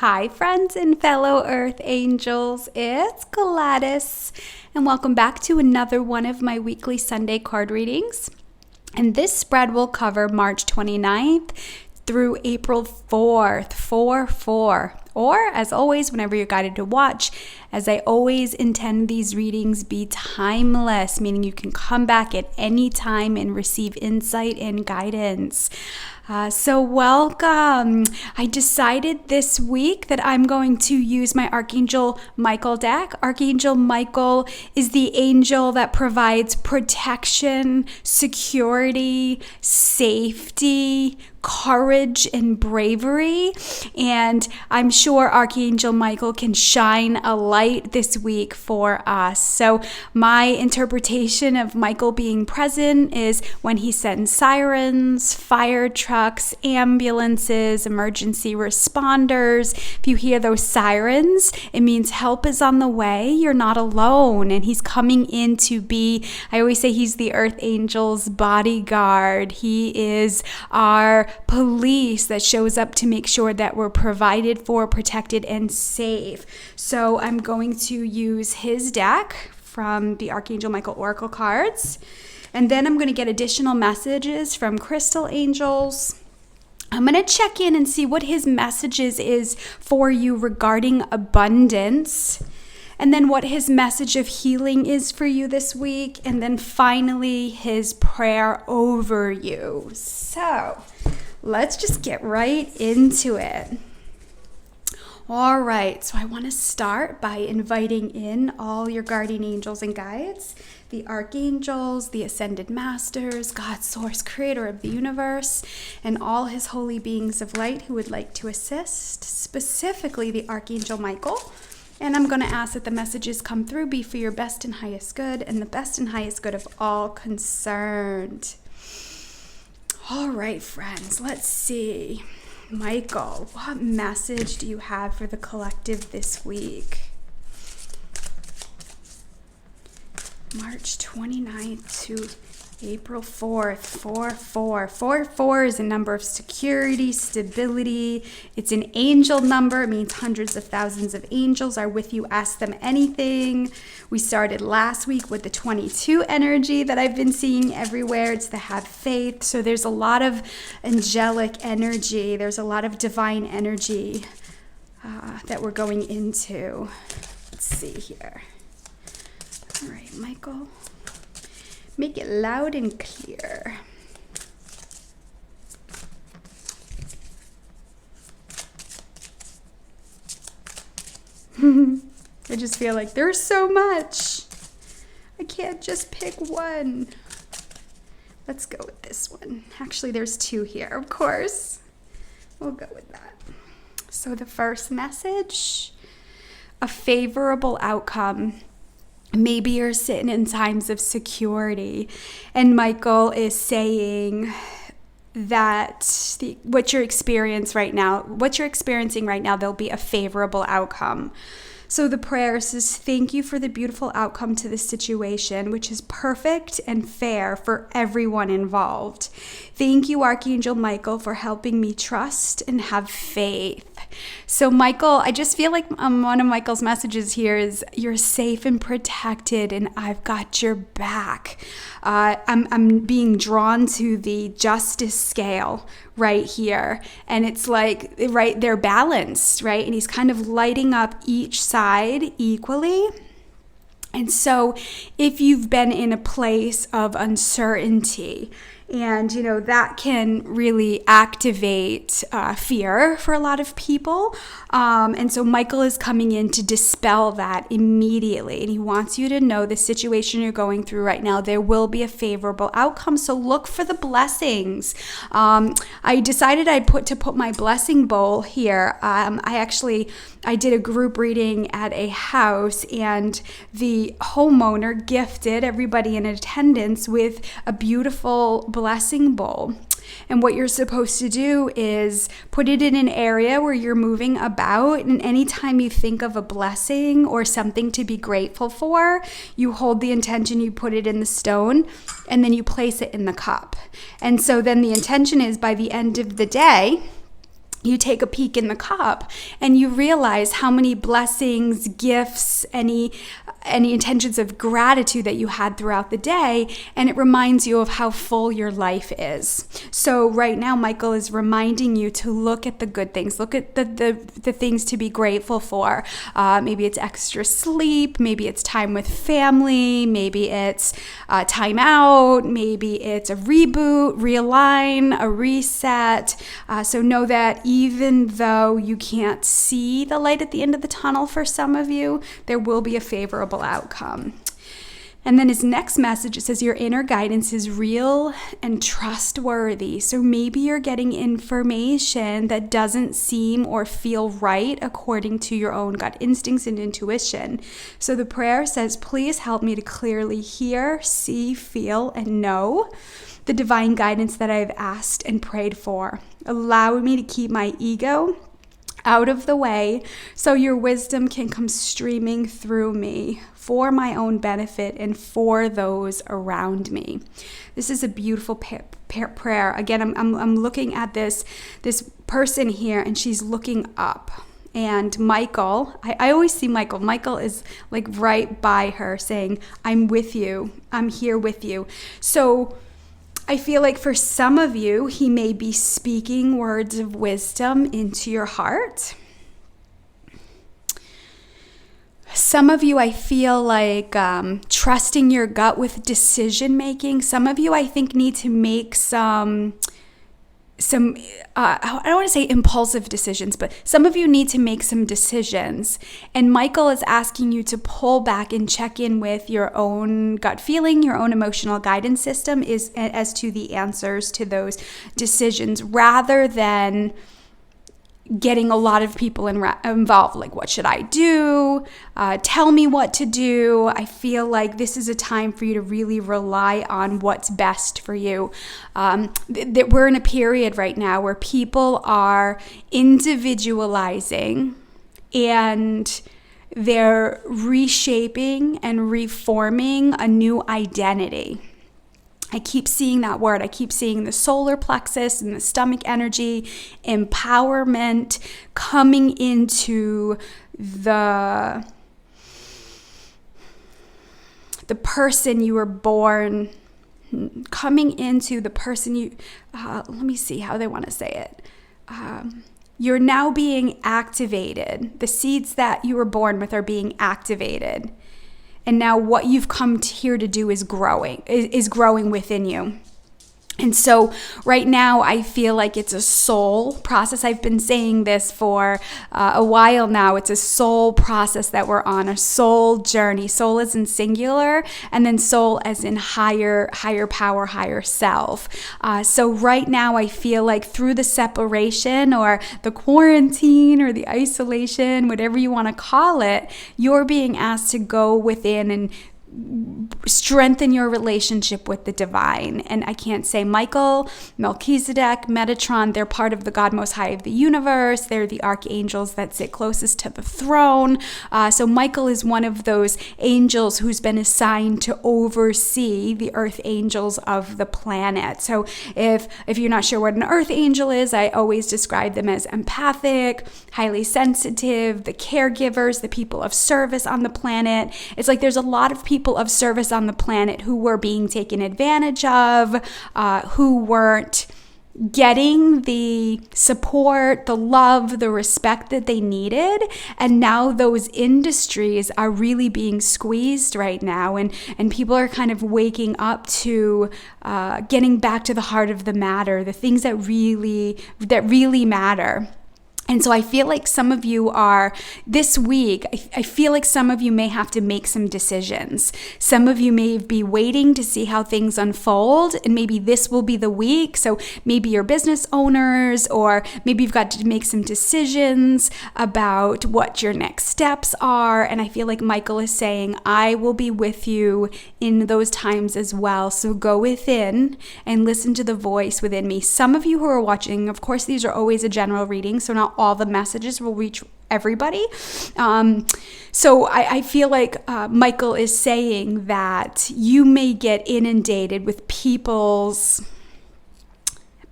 Hi, friends and fellow Earth Angels. It's Gladys, and welcome back to another one of my weekly Sunday card readings. And this spread will cover March 29th through April 4th, 4-4. Or, as always, whenever you're guided to watch, as I always intend these readings be timeless, meaning you can come back at any time and receive insight and guidance. So welcome. I decided this week that I'm going to use my Archangel Michael deck. Archangel Michael is the angel that provides protection, security, safety, courage, and bravery. And I'm sure Archangel Michael can shine a light this week for us. So my interpretation of Michael being present is when he sends sirens, fire trucks, ambulances, emergency responders. If you hear those sirens, it means help is on the way. You're not alone. And he's coming in to be, I always say he's the Earth Angel's bodyguard. He is our police that shows up to make sure that we're provided for, protected, and safe. So I'm going to use his deck from the Archangel Michael Oracle cards. And then I'm going to get additional messages from crystal angels. I'm going to check in and see what his messages is for you regarding abundance. And then what his message of healing is for you this week. And then finally, his prayer over you. So let's just get right into it. All right, so I want to start by inviting in all your guardian angels and guides, the archangels, the ascended masters, God, source, creator of the universe, and all his holy beings of light who would like to assist, specifically the Archangel Michael. And I'm going to ask that the messages come through be for your best and highest good and the best and highest good of all concerned. All right, friends, let's see. Michael, what message do you have for the collective this week? March 29th to April 4th, 4-4. 4-4 is a number of security, stability. It's an angel number. It means hundreds of thousands of angels are with you. Ask them anything. We started last week with the 22 energy that I've been seeing everywhere. It's the have faith. So there's a lot of angelic energy. There's a lot of divine energy that we're going into. Let's see here. All right, Michael. Make it loud and clear. I just feel like there's so much. I can't just pick one. Let's go with this one. Actually, there's two here, of course. We'll go with that. So the first message, a favorable outcome. Maybe you're sitting in times of security and Michael is saying that what you're experiencing right now, there'll be a favorable outcome. So the prayer says, thank you for the beautiful outcome to this situation, which is perfect and fair for everyone involved. Thank you, Archangel Michael, for helping me trust and have faith. So Michael, I just feel like one of Michael's messages here is you're safe and protected and I've got your back. I'm being drawn to the justice scale right here. And it's like, right, they're balanced, right? And he's kind of lighting up each side equally. And so if you've been in a place of uncertainty, and, that can really activate fear for a lot of people. And so Michael is coming in to dispel that immediately. And he wants you to know the situation you're going through right now, there will be a favorable outcome. So look for the blessings. I decided I'd put my blessing bowl here. I did a group reading at a house and the homeowner gifted everybody in attendance with a beautiful blessing bowl. And what you're supposed to do is put it in an area where you're moving about. And anytime you think of a blessing or something to be grateful for, you hold the intention, you put it in the stone, and then you place it in the cup. And so then the intention is by the end of the day, you take a peek in the cup and you realize how many blessings, gifts, any intentions of gratitude that you had throughout the day, and it reminds you of how full your life is. So right now, Michael is reminding you to look at the good things, look at the things to be grateful for. Maybe it's extra sleep, maybe it's time with family, maybe it's time out, maybe it's a reboot, realign, a reset. So know that even though you can't see the light at the end of the tunnel for some of you, there will be a favorable outcome. And then his next message, it says your inner guidance is real and trustworthy. So maybe you're getting information that doesn't seem or feel right according to your own gut instincts and intuition. So the prayer says, please help me to clearly hear, see, feel, and know the divine guidance that I've asked and prayed for. Allow me to keep my ego out of the way so your wisdom can come streaming through me for my own benefit and for those around me. This is a beautiful prayer. Again, I'm looking at this person here, and she's looking up. And Michael, I always see Michael. Michael is like right by her saying, I'm with you. I'm here with you. So I feel like for some of you, he may be speaking words of wisdom into your heart. Some of you, I feel like trusting your gut with decision making. Some of you, I think, need to make some I don't want to say impulsive decisions, but some of you need to make some decisions. And Michael is asking you to pull back and check in with your own gut feeling, your own emotional guidance system as to the answers to those decisions, rather than getting a lot of people involved. Like, what should I do? Tell me what to do. I feel like this is a time for you to really rely on what's best for you. That we're in a period right now where people are individualizing and they're reshaping and reforming a new identity. I keep seeing that word. I keep seeing the solar plexus and the stomach energy, empowerment coming into the person you were born, coming into the person you, let me see how they want to say it. You're now being activated. The seeds that you were born with are being activated. And now what you've come here to do is growing within you. And so right now, I feel like it's a soul process. I've been saying this for a while now. It's a soul process that we're on, a soul journey. Soul as in singular, and then soul as in higher power, higher self. So right now, I feel like through the separation or the quarantine or the isolation, whatever you want to call it, you're being asked to go within and strengthen your relationship with the divine. And I can't say Michael, Melchizedek, Metatron, they're part of the God Most High of the universe. They're the archangels that sit closest to the throne. So Michael is one of those angels who's been assigned to oversee the earth angels of the planet. So if you're not sure what an earth angel is, I always describe them as empathic, highly sensitive, the caregivers, the people of service on the planet. It's like there's a lot of people of service on the planet who were being taken advantage of, who weren't getting the support, the love, the respect that they needed. And now those industries are really being squeezed right now. And people are kind of waking up to getting back to the heart of the matter, the things that really matter. And so I feel like some of you are, this week, I feel like some of you may have to make some decisions. Some of you may be waiting to see how things unfold, and maybe this will be the week. So maybe you're business owners, or maybe you've got to make some decisions about what your next steps are. And I feel like Michael is saying, I will be with you in those times as well. So go within and listen to the voice within me. Some of you who are watching, of course, these are always a general reading, so not all the messages will reach everybody. So I feel like Michael is saying that you may get inundated with people's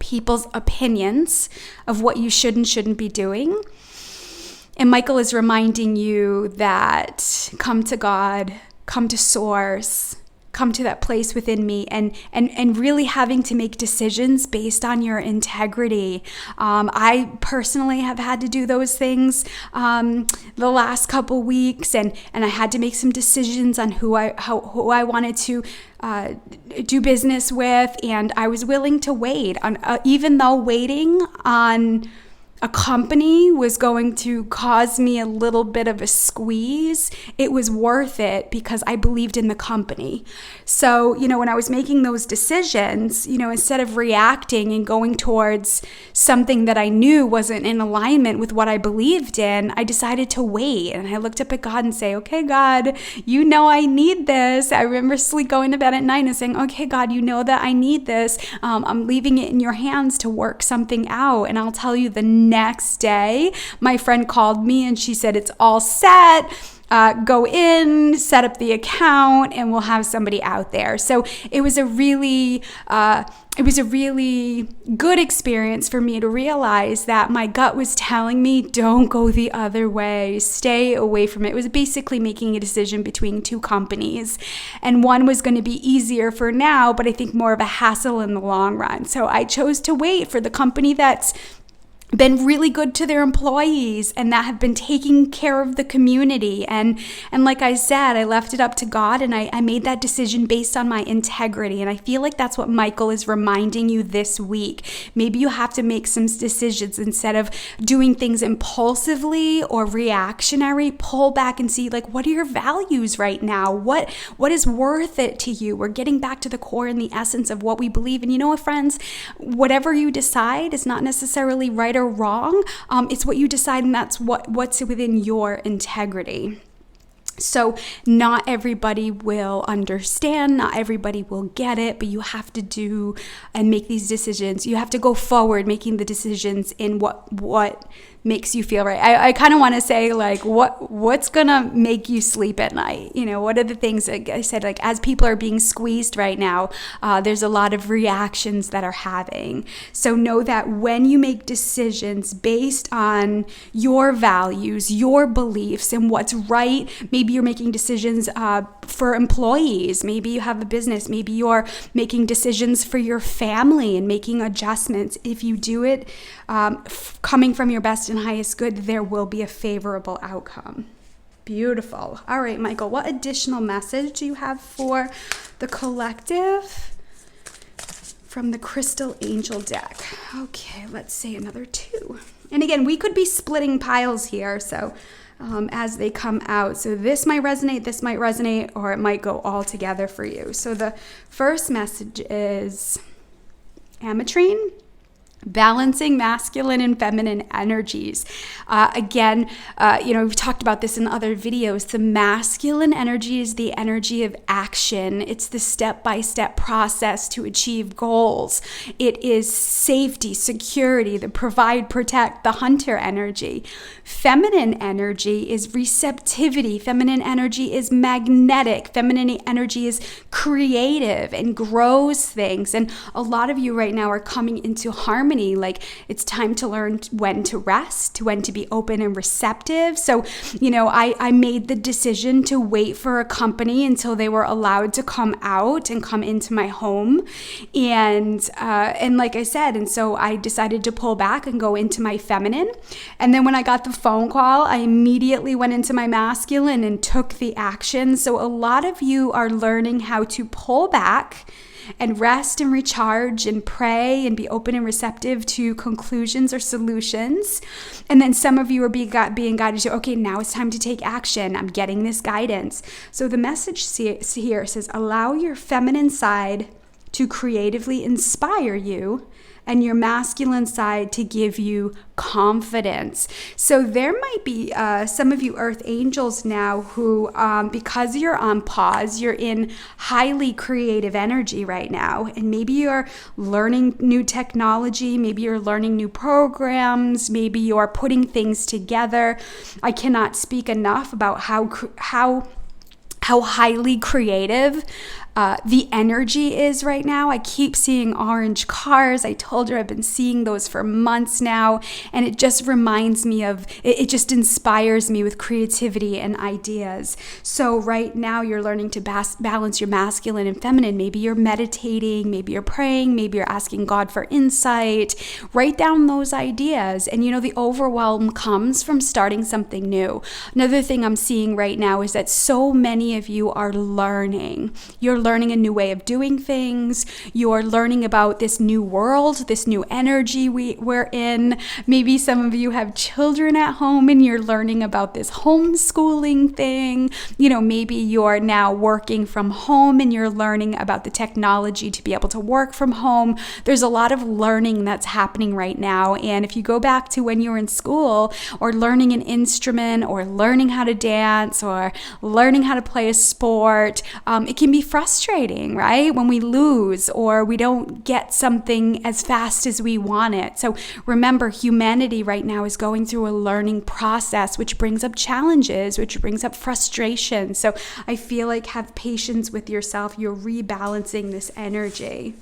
people's opinions of what you should and shouldn't be doing. And Michael is reminding you that come to God, come to Source, come to that place within me, and really having to make decisions based on your integrity. I personally have had to do those things the last couple weeks, and I had to make some decisions on who I wanted to do business with, and I was willing to wait on, even though waiting on a company was going to cause me a little bit of a squeeze, it was worth it because I believed in the company. So, when I was making those decisions, instead of reacting and going towards something that I knew wasn't in alignment with what I believed in, I decided to wait. And I looked up at God and say, okay, God, I need this. I remember going to bed at night and saying, okay, God, that I need this. I'm leaving it in your hands to work something out. And I'll tell you, the next day, my friend called me and she said, it's all set. Go in, set up the account, and we'll have somebody out there. So it was a really good experience for me to realize that my gut was telling me, don't go the other way, stay away from it. It was basically making a decision between two companies, and one was going to be easier for now, but I think more of a hassle in the long run. So I chose to wait for the company that's been really good to their employees and that have been taking care of the community. And like I said, I left it up to God, and I made that decision based on my integrity. And I feel like that's what Michael is reminding you this week. Maybe you have to make some decisions instead of doing things impulsively or reactionary. Pull back and see, what are your values right now? What is worth it to you? We're getting back to the core and the essence of what we believe. And you know what, friends? Whatever you decide is not necessarily right or wrong. It's what you decide, and that's what's within your integrity. So not everybody will understand, not everybody will get it, but you have to do and make these decisions. You have to go forward making the decisions in what makes you feel right. I kind of want to say, what's gonna make you sleep at night? What are the things that I said, as people are being squeezed right now, there's a lot of reactions that are having. So know that when you make decisions based on your values, your beliefs, and what's right, maybe you're making decisions for employees, maybe you have a business, maybe you're making decisions for your family and making adjustments. If you do it coming from your best and highest good, there will be a favorable outcome. Beautiful. All right, Michael, what additional message do you have for the collective from the Crystal Angel deck? Okay, let's say another 2. And again, we could be splitting piles here, so as they come out. So this might resonate, or it might go all together for you. So the first message is Ametrine. Balancing masculine and feminine energies. Again, we've talked about this in other videos. The masculine energy is the energy of action. It's the step-by-step process to achieve goals. It is safety, security, the provide, protect, the hunter energy. Feminine energy is receptivity. Feminine energy is magnetic. Feminine energy is creative and grows things. And a lot of you right now are coming into harmony. It's time to learn when to rest, when to be open and receptive. So, I made the decision to wait for a company until they were allowed to come out and come into my home. And like I said, and so I decided to pull back and go into my feminine. And then when I got the phone call, I immediately went into my masculine and took the action. So a lot of you are learning how to pull back and rest and recharge and pray and be open and receptive to conclusions or solutions. And then some of you are being guided to, okay, now it's time to take action. I'm getting this guidance. So the message here says, allow your feminine side to creatively inspire you and your masculine side to give you confidence. So there might be some of you earth angels now who, because you're on pause, you're in highly creative energy right now. And maybe you're learning new technology, maybe you're learning new programs, maybe you're putting things together. I cannot speak enough about how highly creative the energy is right now. I keep seeing orange cars. I told you I've been seeing those for months now, and it just reminds me of, it just inspires me with creativity and ideas. So right now you're learning to balance your masculine and feminine. Maybe you're meditating, maybe you're praying, maybe you're asking God for insight. Write down those ideas. And the overwhelm comes from starting something new. Another thing I'm seeing right now is that so many of you are learning. You're learning a new way of doing things. You're learning about this new world, this new energy we're in. Maybe some of you have children at home and you're learning about this homeschooling thing. Maybe you're now working from home and you're learning about the technology to be able to work from home. There's a lot of learning that's happening right now. And if you go back to when you were in school or learning an instrument or learning how to dance or learning how to play a sport, it can be frustrating, right? When we lose or we don't get something as fast as we want it. So remember, humanity right now is going through a learning process, which brings up challenges, which brings up frustration. So I feel like have patience with yourself. You're rebalancing this energy.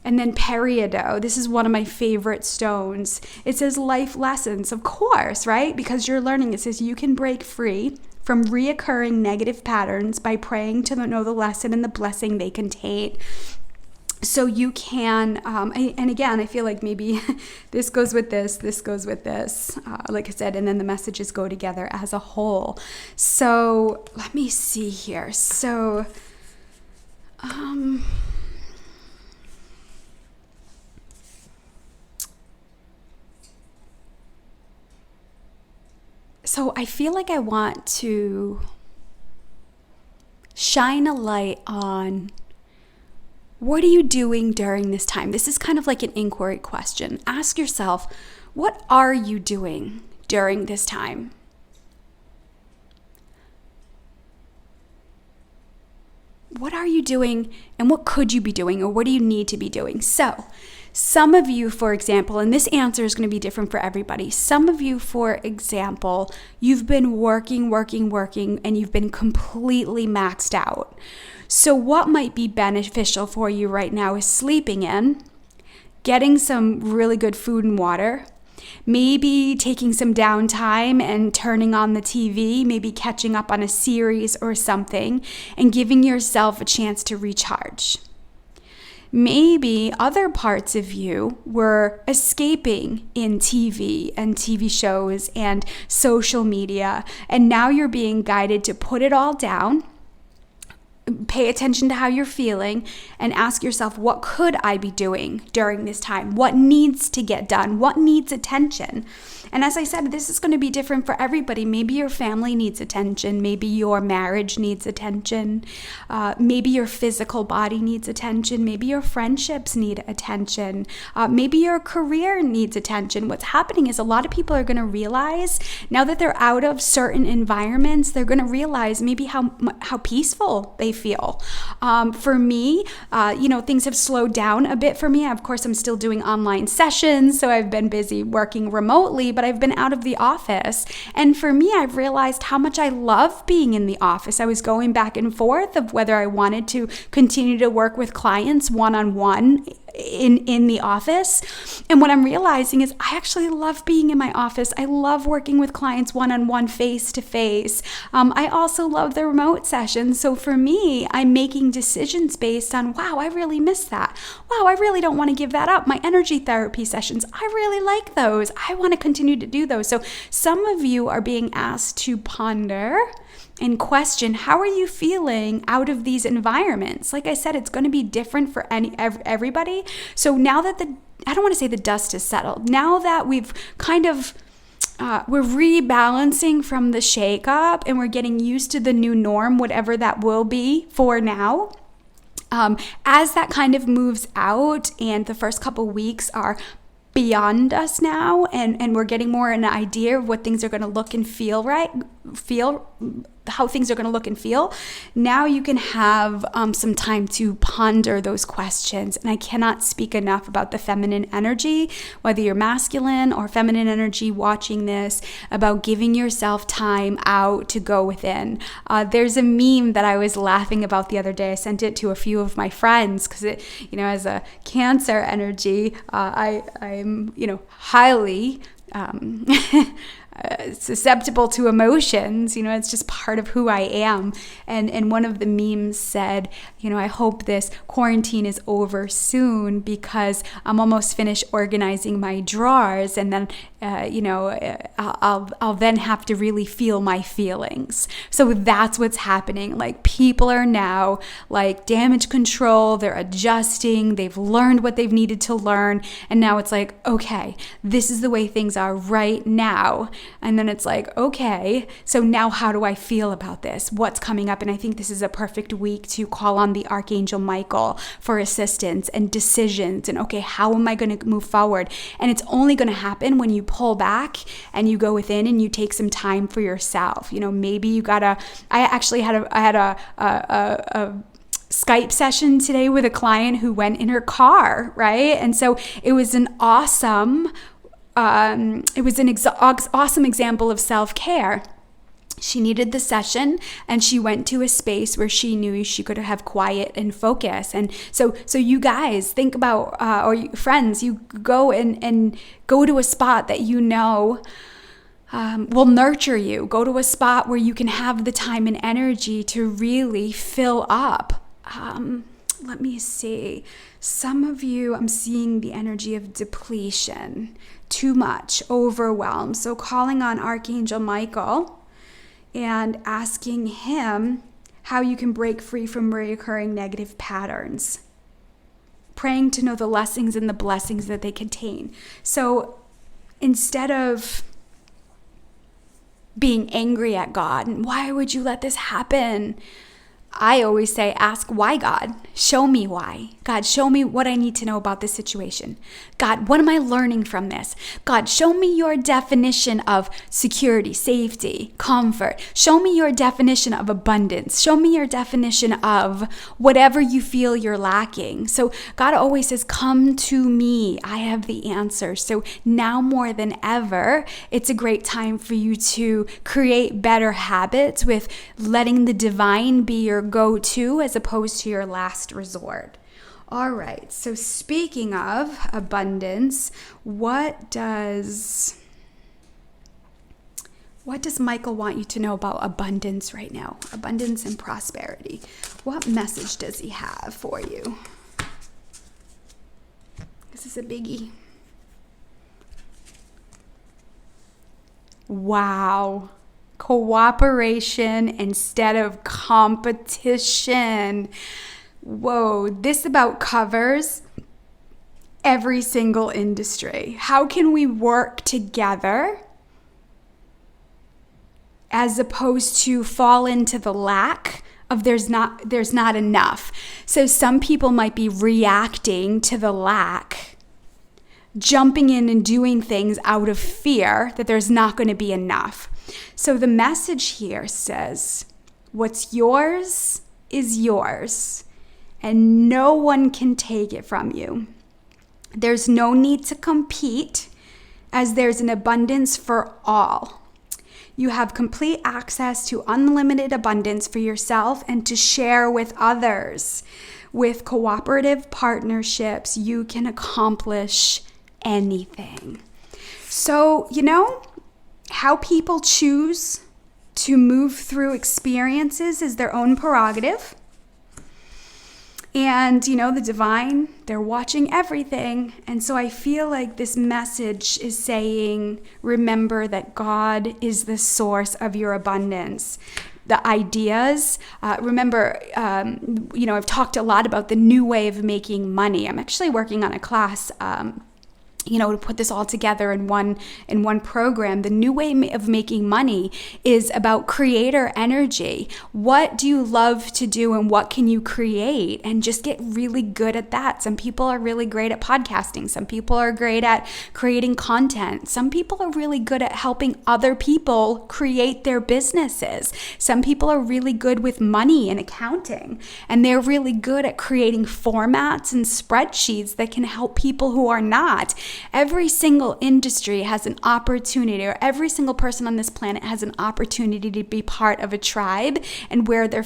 And then peridot, this is one of my favorite stones. It says life lessons, of course, right? Because you're learning. It says you can break free from reoccurring negative patterns by praying to know the lesson and the blessing they contain. So you can, and again, I feel like maybe this goes with this goes with this, like I said, and then the messages go together as a whole. So let me see here. So, So I feel like I want to shine a light on what are you doing during this time? This is kind of like an inquiry question. Ask yourself, what are you doing during this time? What are you doing and what could you be doing or what do you need to be doing? So some of you, for example, and this answer is going to be different for everybody. Some of you, for example, you've been working, and you've been completely maxed out. So what might be beneficial for you right now is sleeping in, getting some really good food and water, maybe taking some downtime and turning on the TV, maybe catching up on a series or something, and giving yourself a chance to recharge. Maybe other parts of you were escaping in TV and TV shows and social media, and now you're being guided to put it all down, pay attention to how you're feeling, and ask yourself, what could I be doing during this time? What needs to get done? What needs attention? And as I said, this is going to be different for everybody. Maybe your family needs attention. Maybe your marriage needs attention. Maybe your physical body needs attention. Maybe your friendships need attention. Maybe your career needs attention. What's happening is a lot of people are going to realize now that they're out of certain environments, they're going to realize maybe how peaceful they feel. For me, things have slowed down a bit for me. Of course, I'm still doing online sessions, so I've been busy working remotely, but I've been out of the office. And for me, I've realized how much I love being in the office. I was going back and forth of whether I wanted to continue to work with clients one-on-one in the office. And what I'm realizing is I actually love being in my office. I love working with clients one-on-one, face-to-face. I also love the remote sessions. So for me, I'm making decisions based on, wow, I really miss that. Wow, I really don't want to give that up. My energy therapy sessions, I really like those. I want to continue to do those. So some of you are being asked to ponder and question, how are you feeling out of these environments? Like I said, it's going to be different for everybody. So now that I don't want to say the dust has settled, now that we've kind of we're rebalancing from the shakeup and we're getting used to the new norm, whatever that will be for now. As that kind of moves out and the first couple weeks are beyond us now, and we're getting more an idea of what things are going to look and feel feel, how things are going to look and feel. Now you can have some time to ponder those questions. And I cannot speak enough about the feminine energy, whether you're masculine or feminine energy watching this, about giving yourself time out to go within. There's a meme that I was laughing about the other day. I sent it to a few of my friends because it, as a Cancer energy, I'm, highly susceptible to emotions. It's just part of who I am. And one of the memes said, I hope this quarantine is over soon because I'm almost finished organizing my drawers, and then I'll then have to really feel my feelings. So that's what's happening. Like, people are now like damage control, they're adjusting, they've learned what they've needed to learn, and now it's like, okay, this is the way things are right now. And then it's like, okay, so now how do I feel about this? What's coming up? And I think this is a perfect week to call on the Archangel Michael for assistance and decisions. And okay, how am I going to move forward? And it's only going to happen when you pull back and you go within and you take some time for yourself. Maybe you gotta, I had a Skype session today with a client who went in her car, right? And so it was an awesome awesome example of self-care. She needed the session, and she went to a space where she knew she could have quiet and focus. And so you guys think about, or friends, you go and go to a spot that will nurture you. Go to a spot where you can have the time and energy to really fill up. Let me see. Some of you, I'm seeing the energy of depletion, too much, overwhelm. So calling on Archangel Michael and asking him how you can break free from reoccurring negative patterns. Praying to know the lessons and the blessings that they contain. So instead of being angry at God, and why would you let this happen? I always say, ask why, God. Show me why. God, show me what I need to know about this situation. God, what am I learning from this? God, show me your definition of security, safety, comfort. Show me your definition of abundance. Show me your definition of whatever you feel you're lacking. So God always says, come to me. I have the answer. So now more than ever, it's a great time for you to create better habits with letting the divine be your go-to as opposed to your last resort. All right, so speaking of abundance, what does Michael want you to know about abundance right now? Abundance and prosperity. What message does he have for you? This is a biggie. Wow. Cooperation instead of competition. Whoa, this about covers every single industry. How can we work together as opposed to fall into the lack of there's not enough? So some people might be reacting to the lack, jumping in and doing things out of fear that there's not going to be enough. So the message here says, what's yours is yours, and no one can take it from you. There's no need to compete, as there's an abundance for all. You have complete access to unlimited abundance for yourself and to share with others. With cooperative partnerships, you can accomplish anything. So, how people choose to move through experiences is their own prerogative. And, the divine, they're watching everything. And so I feel like this message is saying, remember that God is the source of your abundance. The ideas, remember, I've talked a lot about the new way of making money. I'm actually working on a class to put this all together in one program. The new way of making money is about creator energy. What do you love to do and what can you create? And just get really good at that. Some people are really great at podcasting. Some people are great at creating content. Some people are really good at helping other people create their businesses. Some people are really good with money and accounting, and they're really good at creating formats and spreadsheets that can help people who are not. Every single industry has an opportunity, or every single person on this planet has an opportunity to be part of a tribe and where they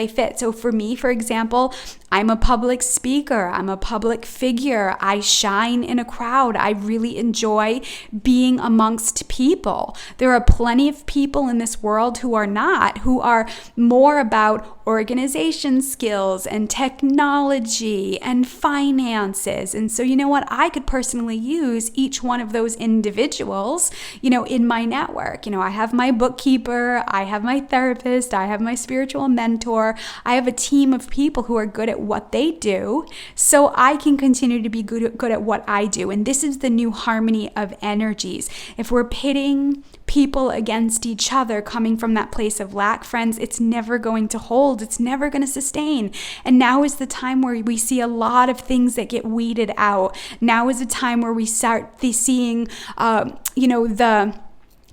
fit. So for me, for example, I'm a public speaker. I'm a public figure. I shine in a crowd. I really enjoy being amongst people. There are plenty of people in this world who are not, who are more about organization skills and technology and finances. And so, you know what? I could personally use each one of those individuals, in my network. I have my bookkeeper, I have my therapist, I have my spiritual mentor. I have a team of people who are good at what they do, so I can continue to be good at what I do. And this is the new harmony of energies. If we're pitting people against each other coming from that place of lack, friends, it's never going to hold. It's never going to sustain. And now is the time where we see a lot of things that get weeded out. Now is a time where we start seeing, the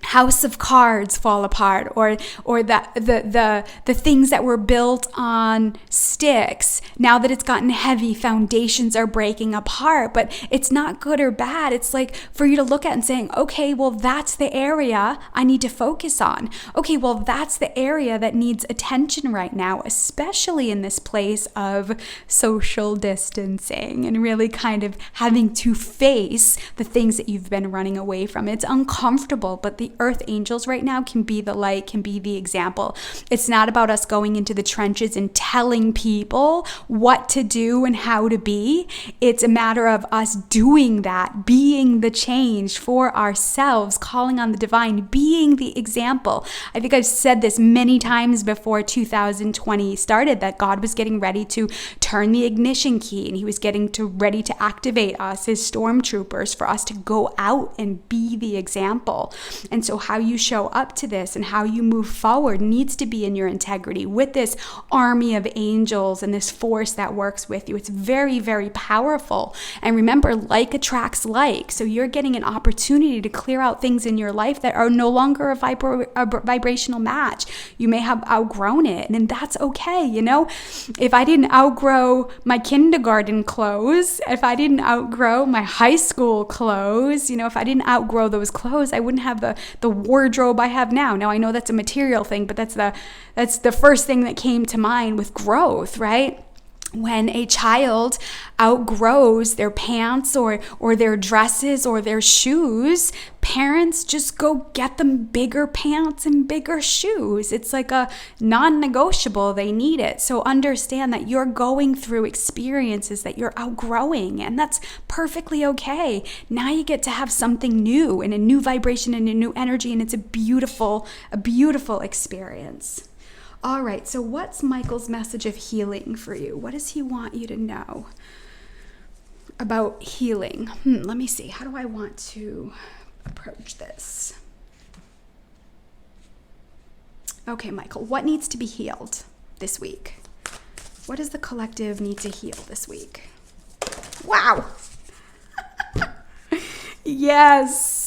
house of cards fall apart, or the things that were built on sticks. Now that it's gotten heavy, foundations are breaking apart. But it's not good or bad. It's like for you to look at and saying, okay, well, that's the area I need to focus on. Okay, well, that's the area that needs attention right now, especially in this place of social distancing and really kind of having to face the things that you've been running away from. It's uncomfortable, but the earth angels right now can be the light, can be the example. It's not about us going into the trenches and telling people what to do and how to be. It's a matter of us doing that, being the change for ourselves, calling on the divine, being the example. I think I've said this many times before 2020 started, that God was getting ready to turn the ignition key, and he was getting ready to activate us, his stormtroopers, for us to go out and be the example. And so how you show up to this and how you move forward needs to be in your integrity with this army of angels and this force that works with you. It's very, very powerful. And remember, like attracts like. So you're getting an opportunity to clear out things in your life that are no longer a vibrational match. You may have outgrown it, and that's okay. If I didn't outgrow my kindergarten clothes, if I didn't outgrow my high school clothes, if I didn't outgrow those clothes, I wouldn't have the wardrobe I have now. Now I know that's a material thing, but that's the first thing that came to mind with growth, right? When a child outgrows their pants or their dresses or their shoes, parents just go get them bigger pants and bigger shoes. It's like a non-negotiable. They need it. So understand that you're going through experiences that you're outgrowing, and that's perfectly okay. Now you get to have something new and a new vibration and a new energy, and it's a beautiful experience. All right, so what's Michael's message of healing for you? What does he want you to know about healing? Let me see. How do I want to approach this? Okay, Michael, what needs to be healed this week? What does the collective need to heal this week? Wow. Yes.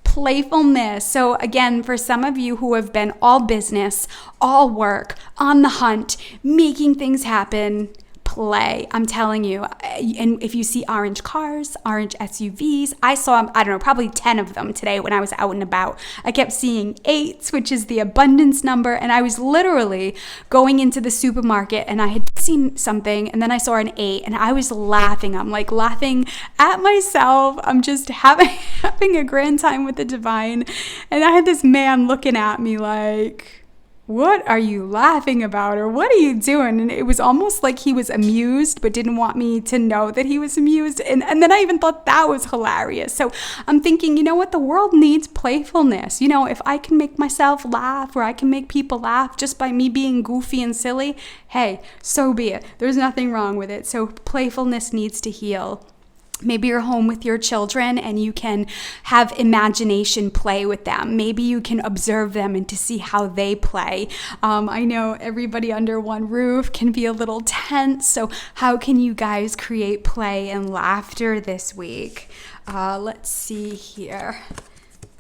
Playfulness. So again, for some of you who have been all business, all work, on the hunt, making things happen, play. I'm telling you. And if you see orange cars, orange SUVs, I saw, probably 10 of them today when I was out and about. I kept seeing 8s, which is the abundance number. And I was literally going into the supermarket and I had seen something and then I saw an 8 and I was laughing. I'm like laughing at myself. I'm just having a grand time with the divine. And I had this man looking at me like, what are you laughing about? Or what are you doing? And it was almost like he was amused, but didn't want me to know that he was amused. And then I even thought that was hilarious. So I'm thinking, you know what? The world needs playfulness. If I can make myself laugh, or I can make people laugh just by me being goofy and silly, hey, so be it. There's nothing wrong with it. So playfulness needs to heal. Maybe you're home with your children and you can have imagination play with them. Maybe you can observe them and to see how they play. I know everybody under one roof can be a little tense. So how can you guys create play and laughter this week? Let's see here.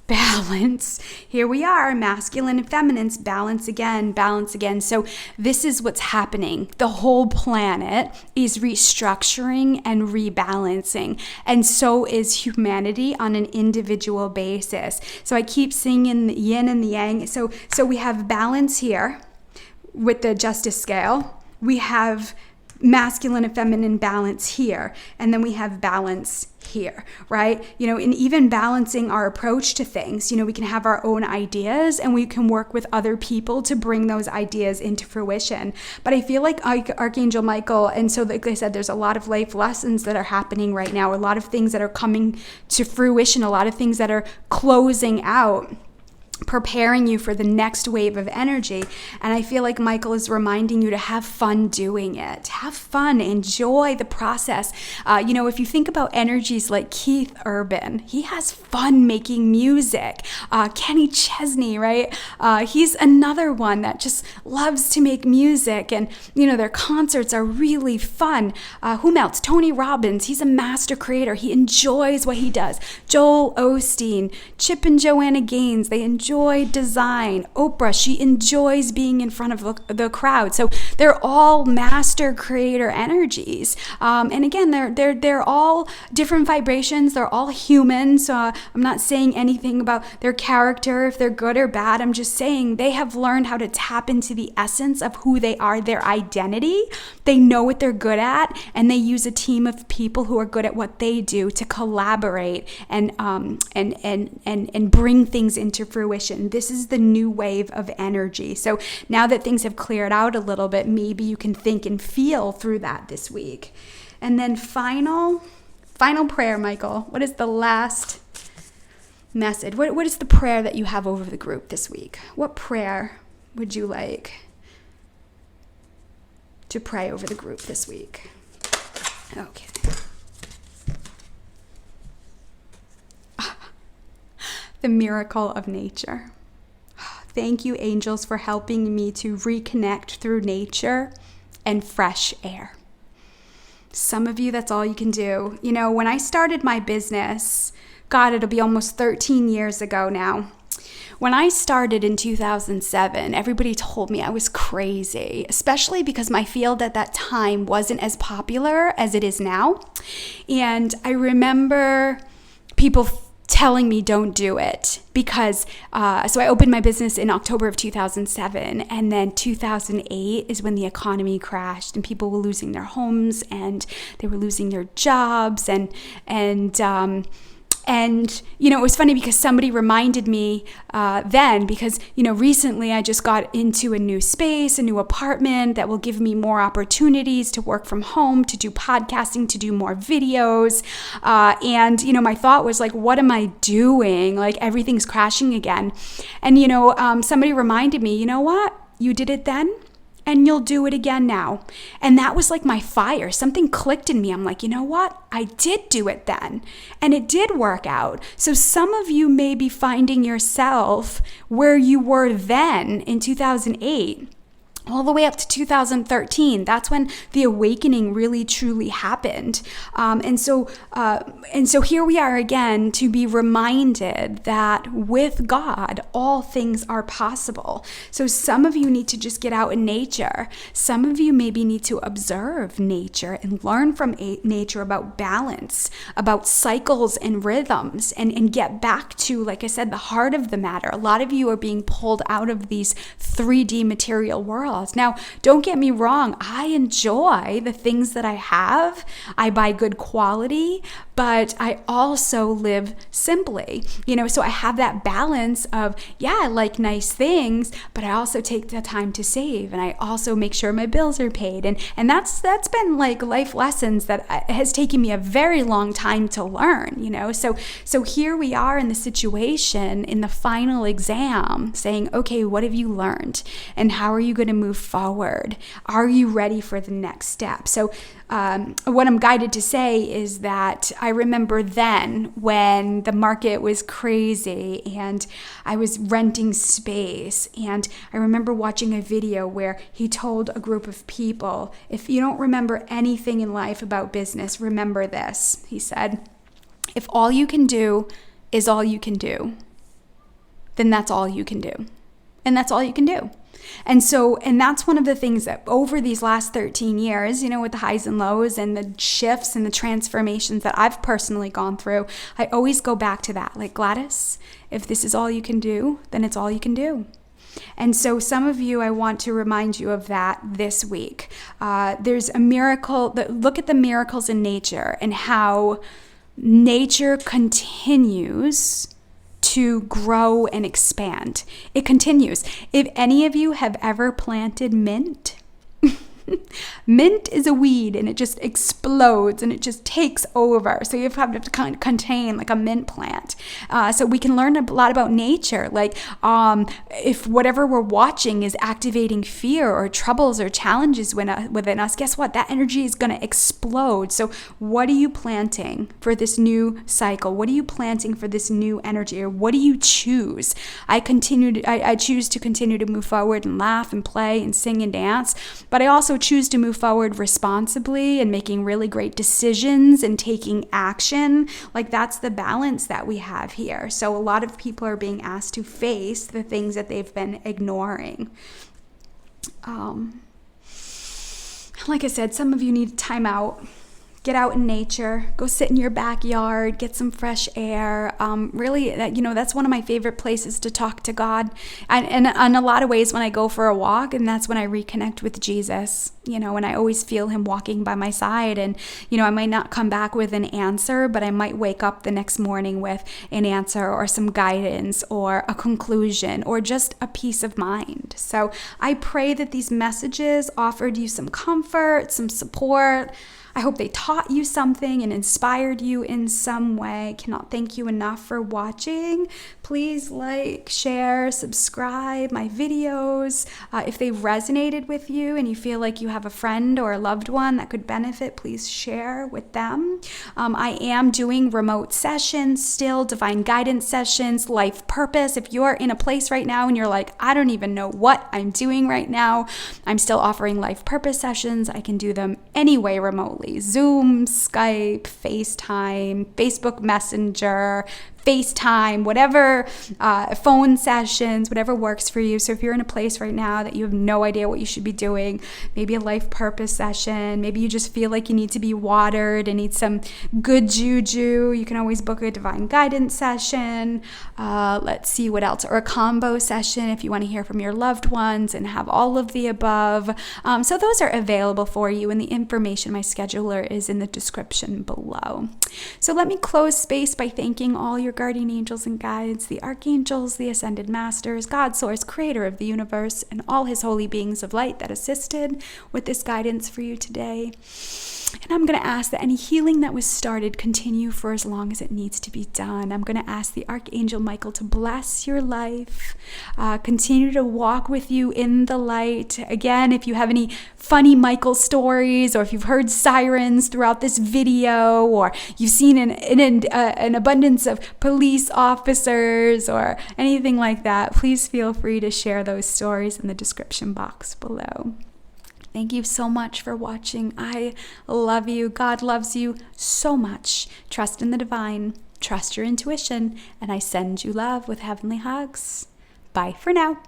Balance. Here we are, masculine and feminines, balance again, balance again. So this is what's happening. The whole planet is restructuring and rebalancing. And so is humanity on an individual basis. So I keep singing the yin and the yang. So we have balance here with the justice scale. We have masculine and feminine balance here, and then we have balance here, right? And even balancing our approach to things, we can have our own ideas and we can work with other people to bring those ideas into fruition. But I feel like Archangel Michael, and so like I said, there's a lot of life lessons that are happening right now, a lot of things that are coming to fruition, a lot of things that are closing out, preparing you for the next wave of energy. And I feel like Michael is reminding you to have fun doing it. Have fun, enjoy the process. If you think about energies like Keith Urban, he has fun making music. Kenny Chesney, right? He's another one that just loves to make music, and their concerts are really fun. Whom else? Tony Robbins, he's a master creator. He enjoys what he does. Joel Osteen, Chip and Joanna Gaines, they enjoy design. Oprah, she enjoys being in front of the crowd. So they're all master creator energies. And again, they're all different vibrations. They're all human. So I'm not saying anything about their character, if they're good or bad. I'm just saying they have learned how to tap into the essence of who they are, their identity. They know what they're good at, and they use a team of people who are good at what they do to collaborate and bring things into fruition. This is the new wave of energy. So now that things have cleared out a little bit, maybe you can think and feel through that this week. And then final prayer, Michael. What is the last message? What is the prayer that you have over the group this week? What prayer would you like to pray over the group this week? Okay. The miracle of nature. Thank you, angels, for helping me to reconnect through nature and fresh air. Some of you, that's all you can do. When I started my business, God, it'll be almost 13 years ago now. When I started in 2007, everybody told me I was crazy, especially because my field at that time wasn't as popular as it is now. And I remember people telling me don't do it because, so I opened my business in October of 2007, and then 2008 is when the economy crashed and people were losing their homes and they were losing their jobs, and it was funny because somebody reminded me then, because recently I just got into a new space, a new apartment that will give me more opportunities to work from home, to do podcasting, to do more videos, and my thought was like, what am I doing? Like, everything's crashing again. And somebody reminded me, you know what, you did it then and you'll do it again now. And that was like my fire. Something clicked in me. I'm like, you know what? I did do it then. And it did work out. So some of you may be finding yourself where you were then in 2008. All the way up to 2013. That's when the awakening really truly happened. And so here we are again to be reminded that with God, all things are possible. So some of you need to just get out in nature. Some of you maybe need to observe nature and learn from nature about balance, about cycles and rhythms, and get back to, like I said, the heart of the matter. A lot of you are being pulled out of these 3D material worlds. Now, don't get me wrong. I enjoy the things that I have. I buy good quality, but I also live simply, so I have that balance of, yeah, I like nice things, but I also take the time to save, and I also make sure my bills are paid. And that's been like life lessons that has taken me a very long time to learn, So here we are in the situation in the final exam saying, okay, what have you learned? And how are you going to move forward? Are you ready for the next step? So what I'm guided to say is that I remember then when the market was crazy and I was renting space, and I remember watching a video where he told a group of people, if you don't remember anything in life about business, remember this. He said, if all you can do is all you can do, then that's all you can do. And that's all you can do. And that's one of the things that over these last 13 years, with the highs and lows and the shifts and the transformations that I've personally gone through, I always go back to that. Like, Gladys, if this is all you can do, then it's all you can do. And so some of you, I want to remind you of that this week. There's a miracle. Look at the miracles in nature and how nature continues to grow and expand. It continues. If any of you have ever planted mint, mint is a weed and it just explodes and it just takes over. So you have to kind of contain like a mint plant. So we can learn a lot about nature. Like if whatever we're watching is activating fear or troubles or challenges within us, guess what? That energy is going to explode. So what are you planting for this new cycle? What are you planting for this new energy? Or what do you choose? I choose to continue to move forward and laugh and play and sing and dance, but I also choose to move forward responsibly and making really great decisions and taking action. Like, that's the balance that we have here. So a lot of people are being asked to face the things that they've been ignoring. Like I said, some of you need time out. Get out in nature, go sit in your backyard, get some fresh air. Really, that's one of my favorite places to talk to God. And in a lot of ways, when I go for a walk, and that's when I reconnect with Jesus, and I always feel him walking by my side. And, I might not come back with an answer, but I might wake up the next morning with an answer or some guidance or a conclusion or just a peace of mind. So I pray that these messages offered you some comfort, some support. I hope they taught you something and inspired you in some way. Cannot thank you enough for watching. Please like, share, subscribe my videos. If they resonated with you and you feel like you have a friend or a loved one that could benefit, please share with them. I am doing remote sessions still, divine guidance sessions, life purpose. If you're in a place right now and you're like, I don't even know what I'm doing right now, I'm still offering life purpose sessions. I can do them anyway remotely. Zoom, Skype, FaceTime, Facebook Messenger, FaceTime, whatever, phone sessions, whatever works for you. So if you're in a place right now that you have no idea what you should be doing, maybe a life purpose session, maybe you just feel like you need to be watered and need some good juju, you can always book a divine guidance session. Let's see what else, or a combo session if you want to hear from your loved ones and have all of the above. So those are available for you, and the information, my scheduler, is in the description below. So let me close space by thanking all your guardian angels and guides, the archangels, the ascended masters, God, source, creator of the universe, and all his holy beings of light that assisted with this guidance for you today. And I'm going to ask that any healing that was started continue for as long as it needs to be done. I'm going to ask the Archangel Michael to bless your life, continue to walk with you in the light. Again, if you have any funny Michael stories, or if you've heard sirens throughout this video, or you've seen an abundance of police officers or anything like that, please feel free to share those stories in the description box below. Thank you so much for watching. I love you. God loves you so much. Trust in the divine. Trust your intuition. And I send you love with heavenly hugs. Bye for now.